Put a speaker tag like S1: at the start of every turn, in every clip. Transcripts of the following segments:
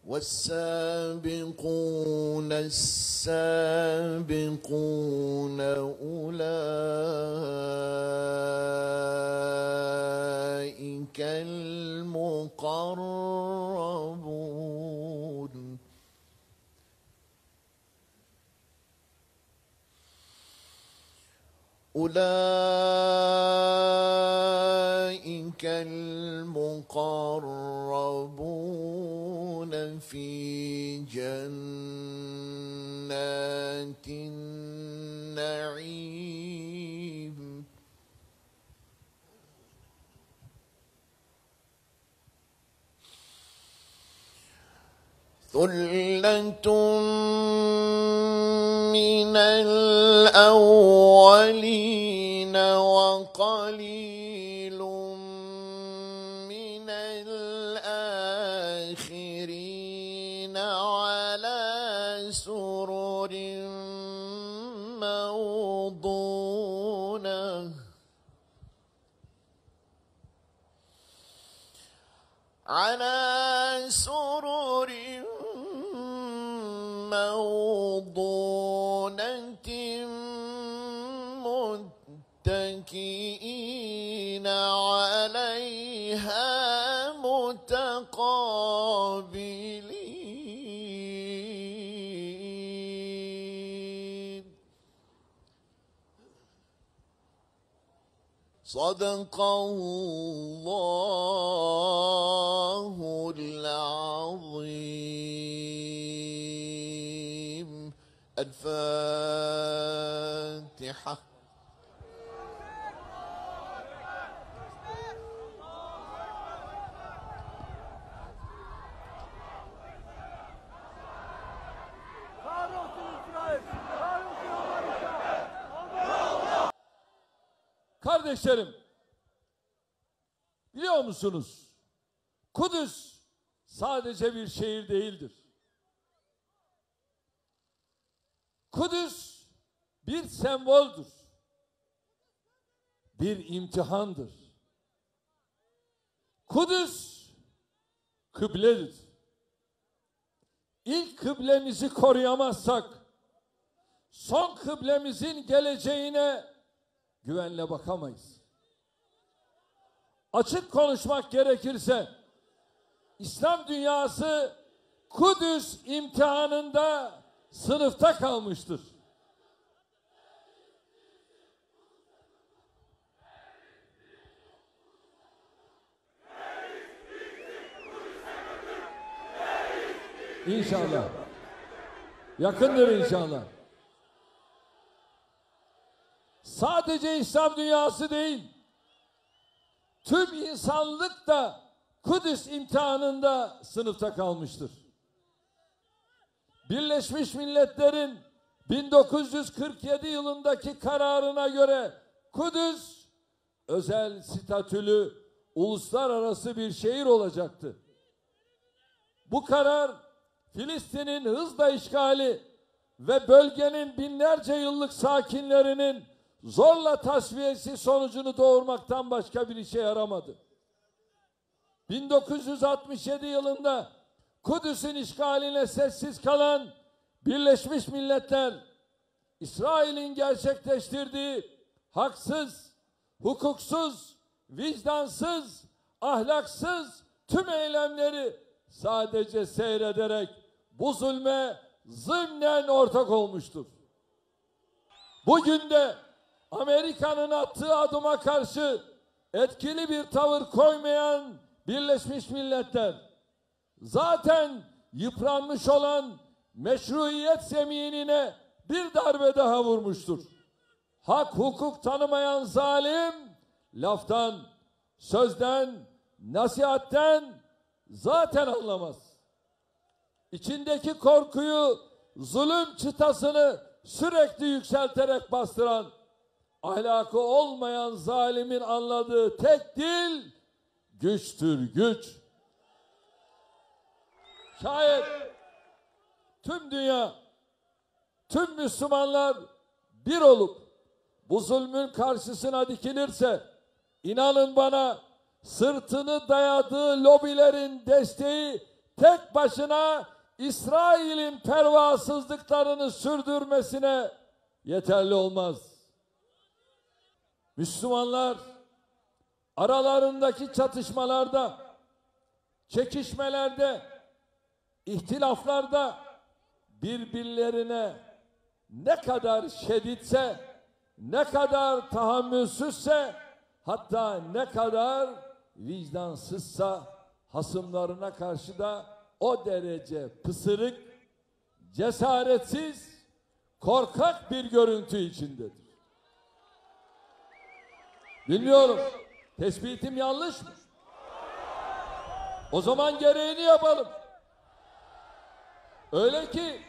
S1: والسابقون السابقون أولئك المقربون أولئك المقربون في جنات النعيم ثلة من الأولين وقليل من الآخرين على سرر موضونة على سرر موضونة متكئين عليها متقابلين صدق الله العظيم. الفاتحة.
S2: Kardeşlerim, biliyor musunuz? Kudüs sadece bir şehir değildir. Kudüs bir semboldür. Bir imtihandır. Kudüs kıbledir. İlk kıblemizi koruyamazsak son kıblemizin geleceğine güvenle bakamayız. Açık konuşmak gerekirse İslam dünyası Kudüs imtihanında sınıfta kalmıştır. İnşallah. Yakındır inşallah. Sadece İslam dünyası değil, tüm insanlık da Kudüs imtihanında sınıfta kalmıştır. Birleşmiş Milletler'in 1947 yılındaki kararına göre Kudüs özel statülü uluslararası bir şehir olacaktı. Bu karar Filistin'in hızla işgali ve bölgenin binlerce yıllık sakinlerinin zorla tasfiyesi sonucunu doğurmaktan başka bir işe yaramadı. 1967 yılında Kudüs'ün işgaline sessiz kalan Birleşmiş Milletler, İsrail'in gerçekleştirdiği haksız, hukuksuz, vicdansız, ahlaksız tüm eylemleri sadece seyrederek bu zulme zımnen ortak olmuştur. Bugün de Amerika'nın attığı adıma karşı etkili bir tavır koymayan Birleşmiş Milletler, zaten yıpranmış olan meşruiyet zeminine bir darbe daha vurmuştur. Hak hukuk tanımayan zalim, laftan, sözden, nasihatten zaten anlamaz. İçindeki korkuyu, zulüm çıtasını sürekli yükselterek bastıran, ahlakı olmayan zalimin anladığı tek dil güçtür, güç. Şayet tüm dünya, tüm Müslümanlar bir olup bu zulmün karşısına dikilirse, inanın bana, sırtını dayadığı lobilerin desteği tek başına İsrail'in pervasızlıklarını sürdürmesine yeterli olmaz. Müslümanlar aralarındaki çatışmalarda, çekişmelerde, ihtilaflarda birbirlerine ne kadar şiddetse, ne kadar tahammülsüzse, hatta ne kadar vicdansızsa hasımlarına karşı da o derece pısırık, cesaretsiz, korkak bir görüntü içindedir. Bilmiyorum, tespitim yanlış mı? O zaman gereğini yapalım. Öyle ki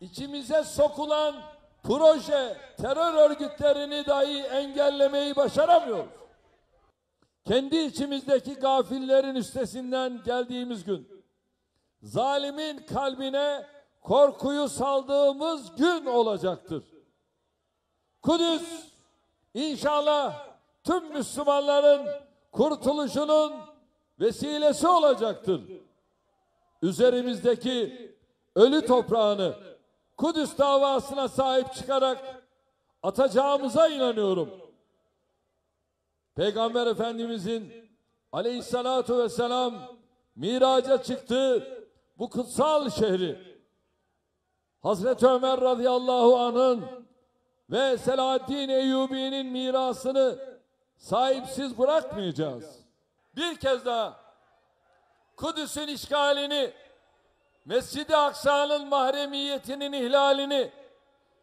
S2: içimize sokulan proje, terör örgütlerini dahi engellemeyi başaramıyoruz. Kendi içimizdeki gafillerin üstesinden geldiğimiz gün, zalimin kalbine korkuyu saldığımız gün olacaktır. Kudüs inşallah tüm Müslümanların kurtuluşunun vesilesi olacaktır. Üzerimizdeki ölü toprağını Kudüs davasına sahip çıkarak atacağımıza inanıyorum. Peygamber Efendimizin aleyhissalatu vesselam miraca çıktığı bu kutsal şehri Hazreti Ömer radıyallahu anh'ın ve Selahaddin Eyyubi'nin mirasını sahipsiz bırakmayacağız. Bir kez daha Kudüs'ün işgalini, Mescid-i Aksa'nın mahremiyetinin ihlalini,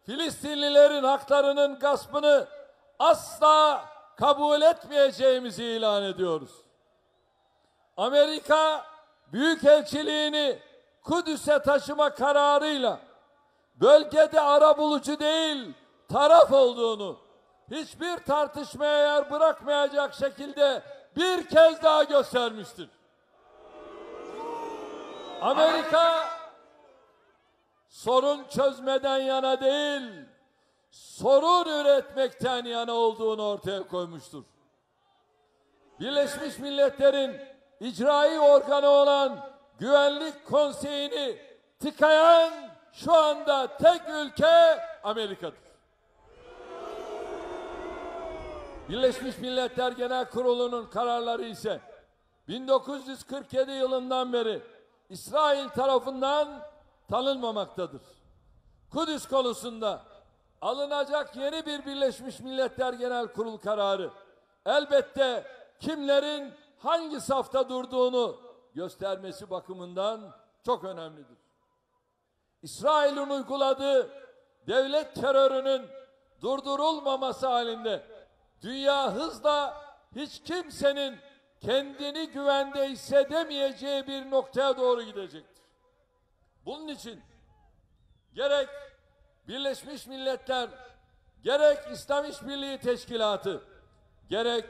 S2: Filistinlilerin haklarının gaspını asla kabul etmeyeceğimizi ilan ediyoruz. Amerika Büyükelçiliğini Kudüs'e taşıma kararıyla bölgede arabulucu değil, taraf olduğunu hiçbir tartışmaya yer bırakmayacak şekilde bir kez daha göstermiştir. Amerika sorun çözmeden yana değil, sorun üretmekten yana olduğunu ortaya koymuştur. Birleşmiş Milletler'in icraî organı olan Güvenlik Konseyi'ni tıkayan şu anda tek ülke Amerika'dır. Birleşmiş Milletler Genel Kurulu'nun kararları ise 1947 yılından beri İsrail tarafından tanınmamaktadır. Kudüs konusunda alınacak yeni bir Birleşmiş Milletler Genel Kurul kararı elbette kimlerin hangi safta durduğunu göstermesi bakımından çok önemlidir. İsrail'in uyguladığı devlet terörünün durdurulmaması halinde dünya hızla hiç kimsenin kendini güvende hissedemeyeceği bir noktaya doğru gidecektir. Bunun için gerek Birleşmiş Milletler, gerek İslam İşbirliği Teşkilatı, gerek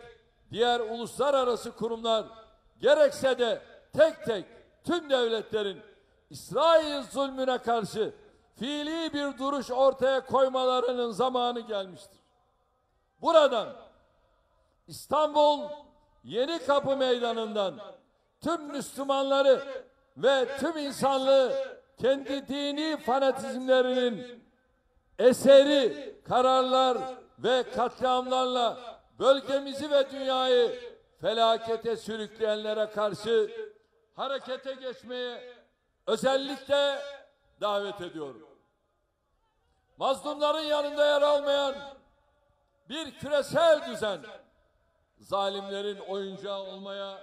S2: diğer uluslararası kurumlar, gerekse de tek tek tüm devletlerin İsrail zulmüne karşı fiili bir duruş ortaya koymalarının zamanı gelmiştir. Buradan İstanbul Yenikapı Meydanı'ndan tüm Müslümanları ve tüm insanlığı kendi dini fanatizmlerinin eseri kararlar ve katliamlarla bölgemizi ve dünyayı felakete sürükleyenlere karşı harekete geçmeye özellikle davet ediyorum. Mazlumların yanında yer almayan bir küresel düzen zalimlerin oyuncağı olmaya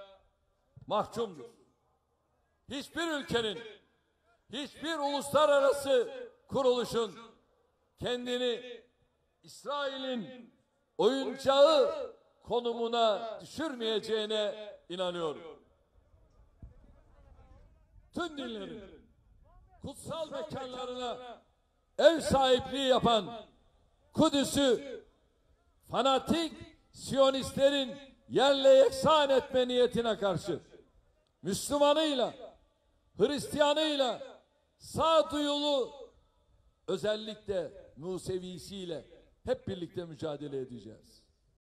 S2: mahkumdur. Hiçbir ülkenin, hiçbir uluslararası kuruluşun kendini İsrail'in oyuncağı konumuna düşürmeyeceğine inanıyorum. Tüm dinlerin kutsal mekanlarına ev sahipliği yapan Kudüs'ü fanatik Siyonistlerin yerle yeksan etme niyetine karşı Müslümanıyla, Hristiyanıyla, sağduyulu özellikle Musevisiyle hep birlikte mücadele edeceğiz.